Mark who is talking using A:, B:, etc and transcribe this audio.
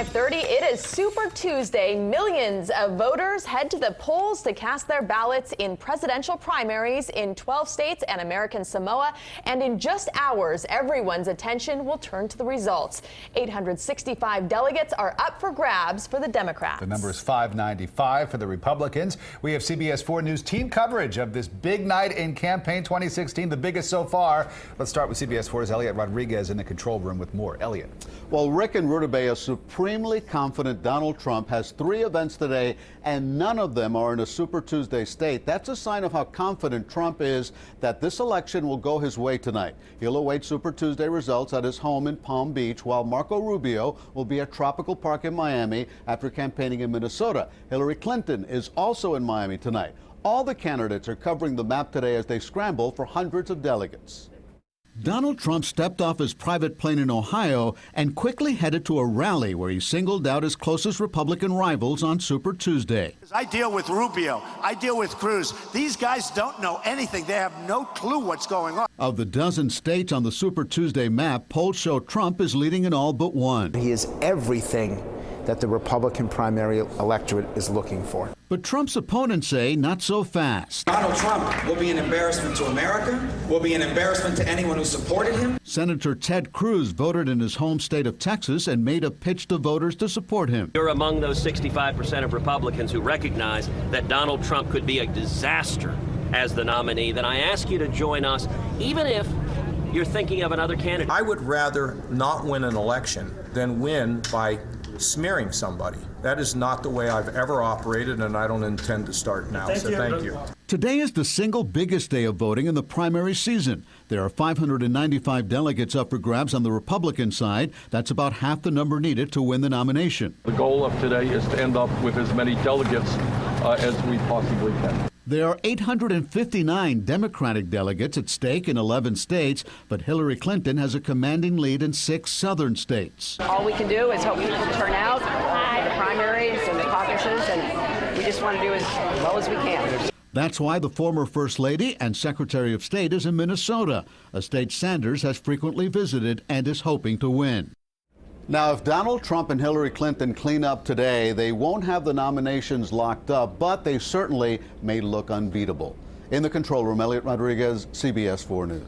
A: 5:30. It is Super Tuesday. Millions of voters head to the polls to cast their ballots in presidential primaries in 12 states and American Samoa. And in just hours, everyone's attention will turn to the results. 865 delegates are up for grabs for the Democrats.
B: The number is 595 for the Republicans. We have CBS 4 News team coverage of this big night in campaign 2016, the biggest so far. Let's start with CBS 4's Eliott Rodriguez in the control room with more. Eliott.
C: Well, Rick and Rudabeh are supremely confident Donald Trump has 3 events today, and none of them are in a Super Tuesday state. That's a sign of how confident Trump is that this election will go his way tonight. He'll await Super Tuesday results at his home in Palm Beach, while Marco Rubio will be at Tropical Park in Miami after campaigning in Minnesota. Hillary Clinton is also in Miami tonight. All the candidates are covering the map today as they scramble for hundreds of delegates. Donald Trump stepped off his private plane in Ohio and quickly headed to a rally where he singled out his closest Republican rivals on Super Tuesday.
D: I deal with Rubio. I deal with Cruz. These guys don't know anything. They have no clue what's going on.
C: Of the dozen states on the Super Tuesday map, polls show Trump is leading in all but one.
E: He is everything that the Republican primary electorate is looking for.
C: But Trump's opponents say not so fast.
F: Donald Trump will be an embarrassment to America, will be an embarrassment to anyone who supported him.
C: Senator Ted Cruz voted in his home state of Texas and made a pitch to voters to support him.
G: You're among those 65% of Republicans who recognize that Donald Trump could be a disaster as the nominee. Then I ask you to join us, even if you're thinking of another candidate.
H: I would rather not win an election than win by smearing somebody. That is not the way I've ever operated, and I don't intend to start now. Thank you.
C: Today is the single biggest day of voting in the primary season. There are 595 delegates up for grabs on the Republican side. That's about half the number needed to win the nomination.
I: The goal of today is to end up with as many delegates as we possibly can.
C: There are 859 Democratic delegates at stake in 11 states, but Hillary Clinton has a commanding lead in 6 southern states.
J: All we can do is hope people turn out for the primaries and the caucuses, and we just want to do as well as we can.
C: That's why the former First Lady and Secretary of State is in Minnesota, a state Sanders has frequently visited and is hoping to win. Now, if Donald Trump and Hillary Clinton clean up today, they won't have the nominations locked up, but they certainly may look unbeatable. In the control room, Eliott Rodriguez, CBS 4 News.